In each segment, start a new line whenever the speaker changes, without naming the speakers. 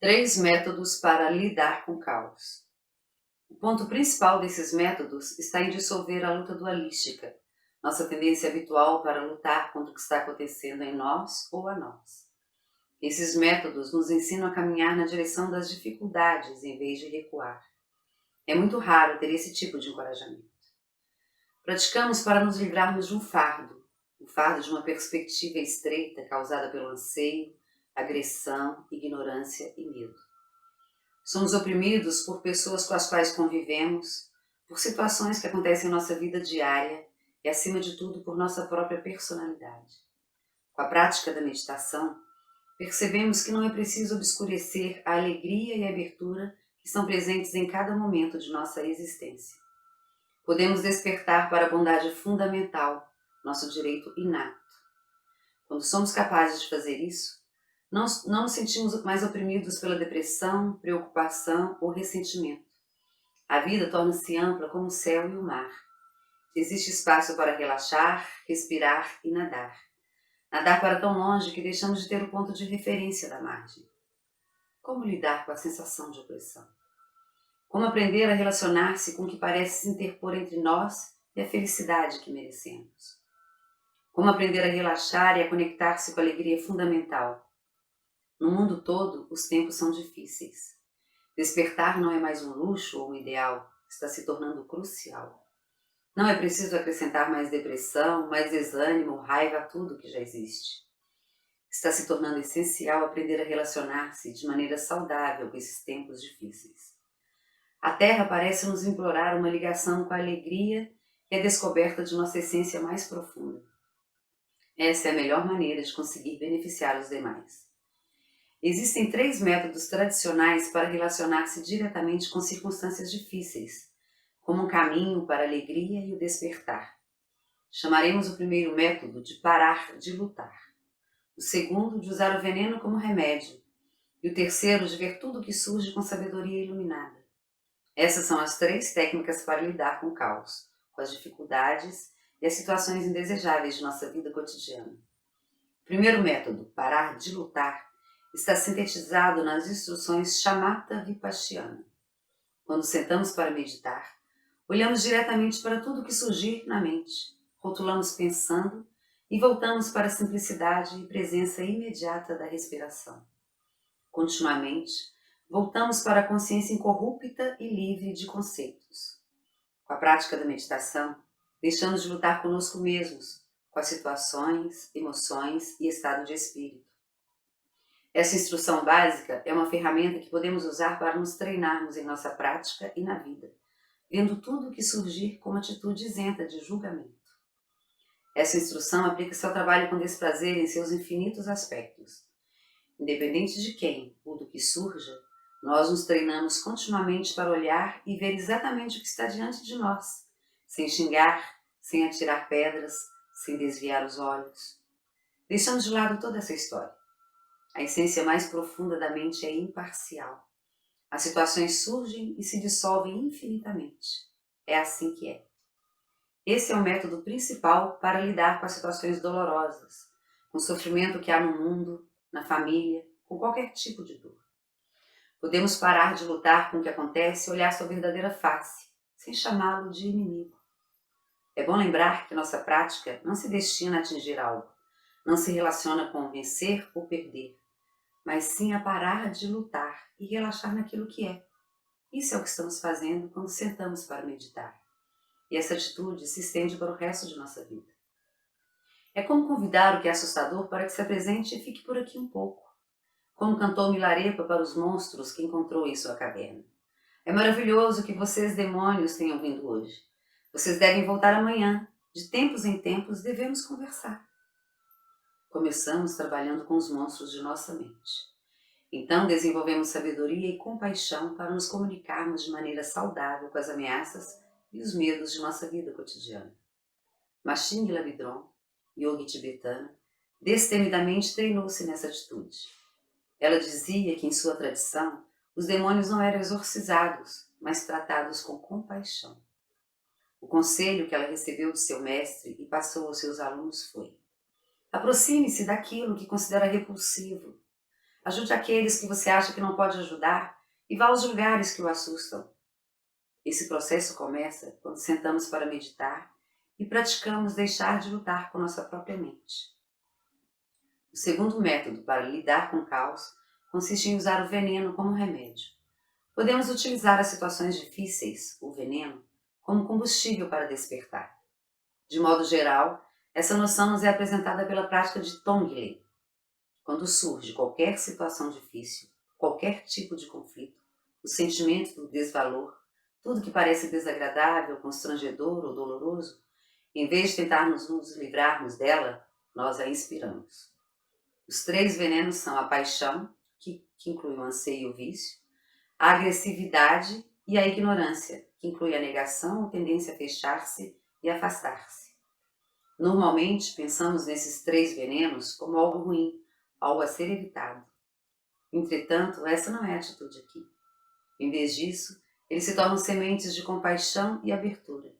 3 métodos para lidar com o caos. O ponto principal desses métodos está em dissolver a luta dualística, nossa tendência habitual para lutar contra o que está acontecendo em nós ou a nós. Esses métodos nos ensinam a caminhar na direção das dificuldades em vez de recuar. É muito raro ter esse tipo de encorajamento. Praticamos para nos livrarmos de um fardo, o fardo de uma perspectiva estreita causada pelo anseio, agressão, ignorância e medo. Somos oprimidos por pessoas com as quais convivemos, por situações que acontecem em nossa vida diária e, acima de tudo, por nossa própria personalidade. Com a prática da meditação, percebemos que não é preciso obscurecer a alegria e a abertura que são presentes em cada momento de nossa existência. Podemos despertar para a bondade fundamental, nosso direito inato. Quando somos capazes de fazer isso, não nos sentimos mais oprimidos pela depressão, preocupação ou ressentimento. A vida torna-se ampla como o céu e o mar. Existe espaço para relaxar, respirar e nadar. Nadar para tão longe que deixamos de ter o ponto de referência da margem. Como lidar com a sensação de opressão? Como aprender a relacionar-se com o que parece se interpor entre nós e a felicidade que merecemos? Como aprender a relaxar e a conectar-se com a alegria fundamental? No mundo todo, os tempos são difíceis. Despertar não é mais um luxo ou um ideal, está se tornando crucial. Não é preciso acrescentar mais depressão, mais desânimo, raiva a tudo que já existe. Está se tornando essencial aprender a relacionar-se de maneira saudável com esses tempos difíceis. A Terra parece nos implorar uma ligação com a alegria e a descoberta de nossa essência mais profunda. Essa é a melhor maneira de conseguir beneficiar os demais. Existem 3 métodos tradicionais para relacionar-se diretamente com circunstâncias difíceis, como um caminho para a alegria e o despertar. Chamaremos o primeiro método de parar de lutar, o segundo de usar o veneno como remédio e o terceiro de ver tudo o que surge com sabedoria iluminada. Essas são as 3 técnicas para lidar com o caos, com as dificuldades e as situações indesejáveis de nossa vida cotidiana. O primeiro método, parar de lutar, está sintetizado nas instruções Shamatha Vipassana. Quando sentamos para meditar, olhamos diretamente para tudo o que surgir na mente, rotulamos pensando e voltamos para a simplicidade e presença imediata da respiração. Continuamente, voltamos para a consciência incorrupta e livre de conceitos. Com a prática da meditação, deixamos de lutar conosco mesmos, com as situações, emoções e estado de espírito. Essa instrução básica é uma ferramenta que podemos usar para nos treinarmos em nossa prática e na vida, vendo tudo o que surgir com uma atitude isenta de julgamento. Essa instrução aplica-se ao trabalho com desprazer em seus infinitos aspectos. Independente de quem ou do que surja, nós nos treinamos continuamente para olhar e ver exatamente o que está diante de nós, sem xingar, sem atirar pedras, sem desviar os olhos. Deixamos de lado toda essa história. A essência mais profunda da mente é imparcial. As situações surgem e se dissolvem infinitamente. É assim que é. Esse é o método principal para lidar com as situações dolorosas, com o sofrimento que há no mundo, na família, com qualquer tipo de dor. Podemos parar de lutar com o que acontece e olhar sua verdadeira face, sem chamá-lo de inimigo. É bom lembrar que nossa prática não se destina a atingir algo, não se relaciona com vencer ou perder, mas sim a parar de lutar e relaxar naquilo que é. Isso é o que estamos fazendo quando sentamos para meditar. E essa atitude se estende para o resto de nossa vida. É como convidar o que é assustador para que se apresente e fique por aqui um pouco. Como cantou Milarepa para os monstros que encontrou em sua caverna. É maravilhoso que vocês, demônios, tenham vindo hoje. Vocês devem voltar amanhã. De tempos em tempos devemos conversar. Começamos trabalhando com os monstros de nossa mente. Então desenvolvemos sabedoria e compaixão para nos comunicarmos de maneira saudável com as ameaças e os medos de nossa vida cotidiana. Machine Labidron, yogi tibetana, destemidamente treinou-se nessa atitude. Ela dizia que em sua tradição, os demônios não eram exorcizados, mas tratados com compaixão. O conselho que ela recebeu de seu mestre e passou aos seus alunos foi: aproxime-se daquilo que considera repulsivo. Ajude aqueles que você acha que não pode ajudar e vá aos lugares que o assustam. Esse processo começa quando sentamos para meditar e praticamos deixar de lutar com nossa própria mente. O segundo método para lidar com o caos consiste em usar o veneno como remédio. Podemos utilizar as situações difíceis, o veneno, como combustível para despertar. De modo geral, essa noção nos é apresentada pela prática de Tonglen. Quando surge qualquer situação difícil, qualquer tipo de conflito, o sentimento do desvalor, tudo que parece desagradável, constrangedor ou doloroso, em vez de tentarmos nos livrarmos dela, nós a inspiramos. Os 3 venenos são a paixão, que inclui o anseio e o vício, a agressividade e a ignorância, que inclui a negação ou tendência a fechar-se e afastar-se. Normalmente, pensamos nesses 3 venenos como algo ruim, algo a ser evitado. Entretanto, essa não é a atitude aqui. Em vez disso, eles se tornam sementes de compaixão e abertura.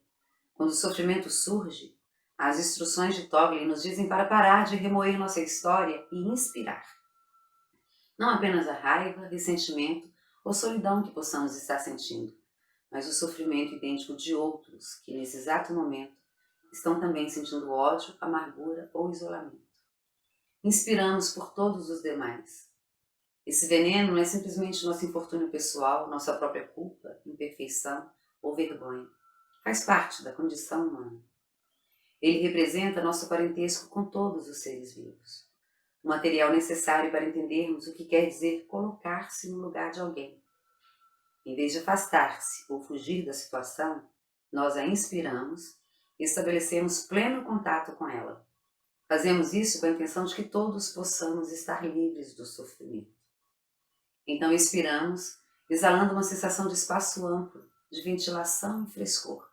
Quando o sofrimento surge, as instruções de Tonglen nos dizem para parar de remoer nossa história e inspirar. Não apenas a raiva, ressentimento ou solidão que possamos estar sentindo, mas o sofrimento idêntico de outros que, nesse exato momento, estão também sentindo ódio, amargura ou isolamento. Inspiramos por todos os demais. Esse veneno não é simplesmente nosso infortúnio pessoal, nossa própria culpa, imperfeição ou vergonha. Faz parte da condição humana. Ele representa nosso parentesco com todos os seres vivos. O material necessário para entendermos o que quer dizer colocar-se no lugar de alguém. Em vez de afastar-se ou fugir da situação, nós a inspiramos e estabelecemos pleno contato com ela. Fazemos isso com a intenção de que todos possamos estar livres do sofrimento. Então expiramos, exalando uma sensação de espaço amplo, de ventilação e frescor.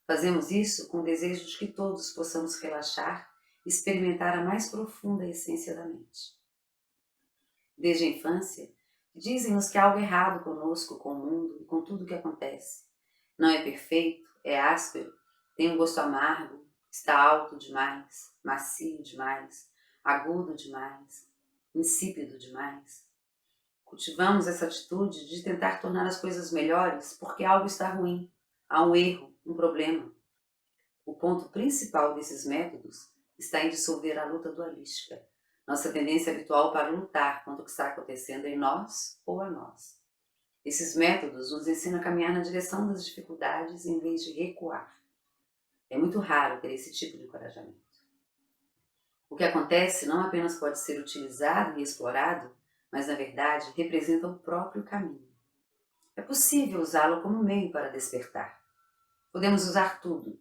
Fazemos isso com o desejo de que todos possamos relaxar e experimentar a mais profunda essência da mente. Desde a infância, dizem-nos que há algo errado conosco, com o mundo e com tudo o que acontece. Não é perfeito, é áspero, tem um gosto amargo, está alto demais, macio demais, agudo demais, insípido demais. Cultivamos essa atitude de tentar tornar as coisas melhores porque algo está ruim, há um erro, um problema. O ponto principal desses métodos está em dissolver a luta dualística, nossa tendência habitual para lutar contra o que está acontecendo em nós ou a nós. Esses métodos nos ensinam a caminhar na direção das dificuldades em vez de recuar. É muito raro ter esse tipo de encorajamento. O que acontece não apenas pode ser utilizado e explorado, mas na verdade representa o próprio caminho. É possível usá-lo como meio para despertar. Podemos usar tudo,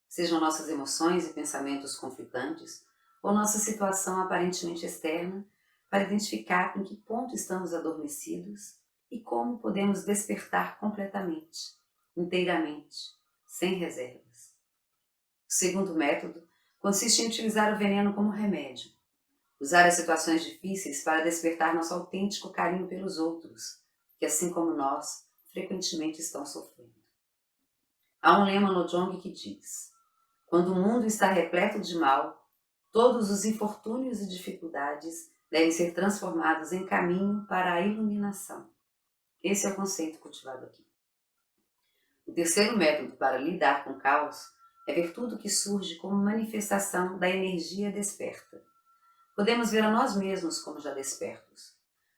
sejam nossas emoções e pensamentos conflitantes ou nossa situação aparentemente externa, para identificar em que ponto estamos adormecidos e como podemos despertar completamente, inteiramente, sem reservas. O segundo método consiste em utilizar o veneno como remédio, usar as situações difíceis para despertar nosso autêntico carinho pelos outros, que assim como nós, frequentemente estão sofrendo. Há um lema no Jong que diz: quando o mundo está repleto de mal, todos os infortúnios e dificuldades devem ser transformados em caminho para a iluminação. Esse é o conceito cultivado aqui. O terceiro método para lidar com o caos é ver tudo que surge como manifestação da energia desperta. Podemos ver a nós mesmos como já despertos.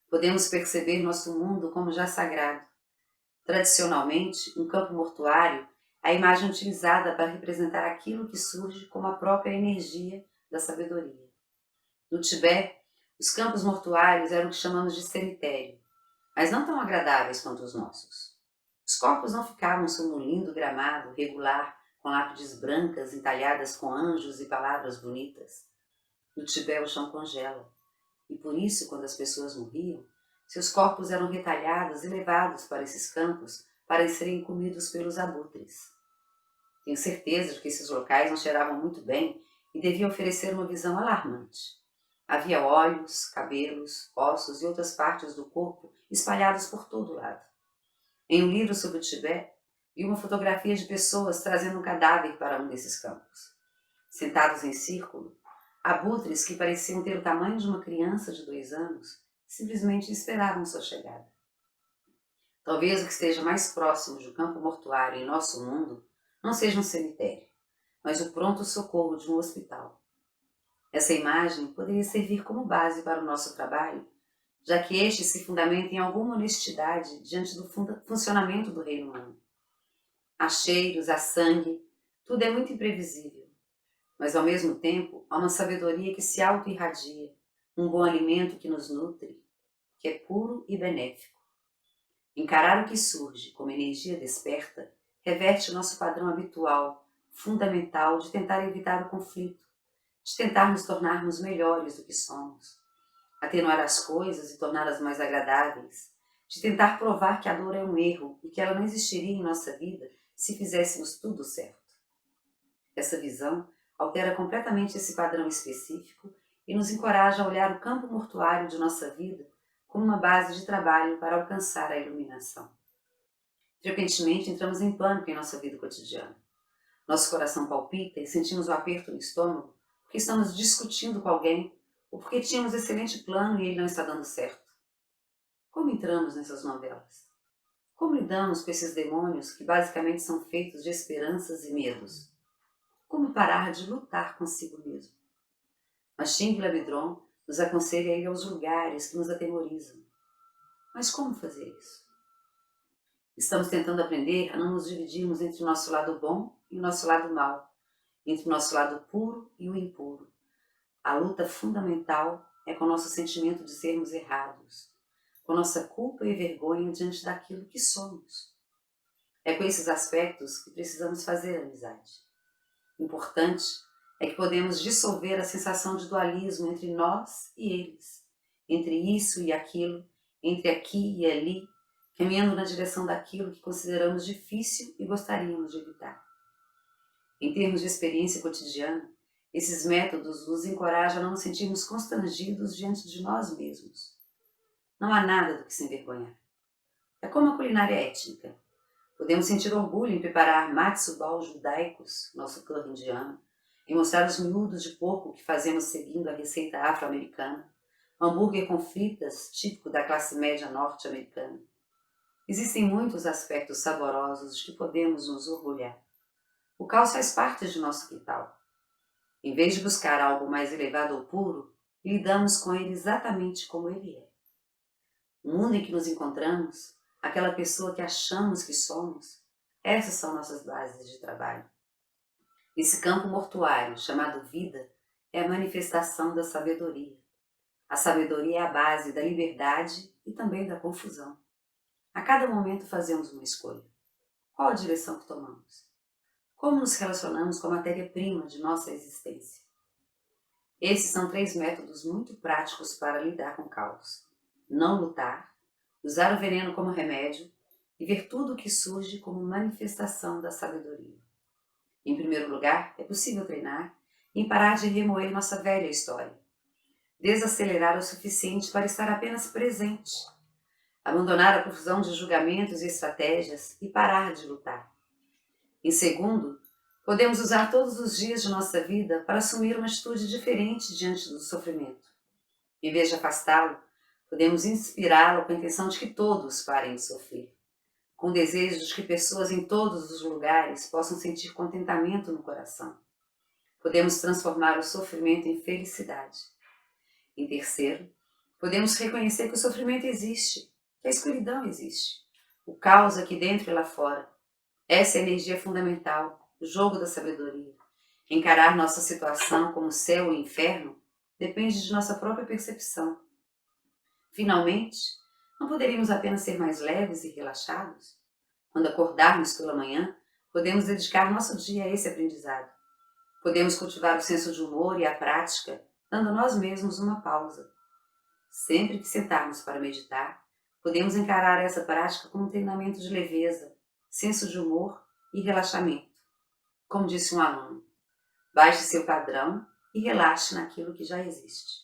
Podemos perceber nosso mundo como já sagrado. Tradicionalmente, um campo mortuário é a imagem utilizada para representar aquilo que surge como a própria energia da sabedoria. No Tibete, os campos mortuários eram o que chamamos de cemitério, mas não tão agradáveis quanto os nossos. Os corpos não ficavam sobre um lindo gramado regular, com lápides brancas entalhadas com anjos e palavras bonitas. No Tibete o chão congela, e por isso, quando as pessoas morriam, seus corpos eram retalhados e levados para esses campos para serem comidos pelos abutres. Tenho certeza de que esses locais não cheiravam muito bem e deviam oferecer uma visão alarmante. Havia olhos, cabelos, ossos e outras partes do corpo espalhados por todo lado. Em um livro sobre o Tibete, vi uma fotografia de pessoas trazendo um cadáver para um desses campos. Sentados em círculo, abutres que pareciam ter o tamanho de uma criança de 2 anos simplesmente esperavam sua chegada. Talvez o que esteja mais próximo de um campo mortuário em nosso mundo não seja um cemitério, mas o pronto-socorro de um hospital. Essa imagem poderia servir como base para o nosso trabalho, já que este se fundamenta em alguma honestidade diante do funcionamento do reino humano. Há cheiros, há sangue, tudo é muito imprevisível, mas ao mesmo tempo há uma sabedoria que se auto-irradia, um bom alimento que nos nutre, que é puro e benéfico. Encarar o que surge como energia desperta reverte o nosso padrão habitual, fundamental de tentar evitar o conflito, de tentar nos tornarmos melhores do que somos, atenuar as coisas e torná-las mais agradáveis, de tentar provar que a dor é um erro e que ela não existiria em nossa vida se fizéssemos tudo certo. Essa visão altera completamente esse padrão específico e nos encoraja a olhar o campo mortuário de nossa vida como uma base de trabalho para alcançar a iluminação. Frequentemente entramos em pânico em nossa vida cotidiana. Nosso coração palpita e sentimos o aperto no estômago porque estamos discutindo com alguém ou porque tínhamos excelente plano e ele não está dando certo. Como entramos nessas novelas? Como lidamos com esses demônios que basicamente são feitos de esperanças e medos? Como parar de lutar consigo mesmo? Machine Labidron nos aconselha a ir aos lugares que nos atemorizam. Mas como fazer isso? Estamos tentando aprender a não nos dividirmos entre o nosso lado bom e o nosso lado mau, entre o nosso lado puro e o impuro. A luta fundamental é com o nosso sentimento de sermos errados, com nossa culpa e vergonha diante daquilo que somos. É com esses aspectos que precisamos fazer amizade. O importante é que podemos dissolver a sensação de dualismo entre nós e eles, entre isso e aquilo, entre aqui e ali, caminhando na direção daquilo que consideramos difícil e gostaríamos de evitar. Em termos de experiência cotidiana, esses métodos nos encorajam a não nos sentirmos constrangidos diante de nós mesmos. Não há nada do que se envergonhar. É como a culinária étnica. Podemos sentir orgulho em preparar matzubal judaicos, nosso curry indiano, em mostrar os miúdos de porco que fazemos seguindo a receita afro-americana, hambúrguer com fritas, típico da classe média norte-americana. Existem muitos aspectos saborosos de que podemos nos orgulhar. O caos faz parte de nosso quintal. Em vez de buscar algo mais elevado ou puro, lidamos com ele exatamente como ele é. O mundo em que nos encontramos, aquela pessoa que achamos que somos, essas são nossas bases de trabalho. Esse campo mortuário, chamado vida, é a manifestação da sabedoria. A sabedoria é a base da liberdade e também da confusão. A cada momento fazemos uma escolha. Qual a direção que tomamos? Como nos relacionamos com a matéria-prima de nossa existência? Esses são 3 métodos muito práticos para lidar com o caos. Não lutar, usar o veneno como remédio e ver tudo o que surge como manifestação da sabedoria. Em primeiro lugar, é possível treinar em parar de remoer nossa velha história. Desacelerar o suficiente para estar apenas presente. Abandonar a profusão de julgamentos e estratégias e parar de lutar. Em segundo, podemos usar todos os dias de nossa vida para assumir uma atitude diferente diante do sofrimento. Em vez de afastá-lo, podemos inspirá-lo com a intenção de que todos parem de sofrer, com o desejo de que pessoas em todos os lugares possam sentir contentamento no coração. Podemos transformar o sofrimento em felicidade. Em terceiro, podemos reconhecer que o sofrimento existe, que a escuridão existe, o caos aqui dentro e lá fora. Essa é a energia fundamental, o jogo da sabedoria. Encarar nossa situação como céu e inferno depende de nossa própria percepção. Finalmente, não poderíamos apenas ser mais leves e relaxados? Quando acordarmos pela manhã, podemos dedicar nosso dia a esse aprendizado. Podemos cultivar o senso de humor e a prática, dando a nós mesmos uma pausa. Sempre que sentarmos para meditar, podemos encarar essa prática como um treinamento de leveza, senso de humor e relaxamento. Como disse um aluno, baixe seu padrão e relaxe naquilo que já existe.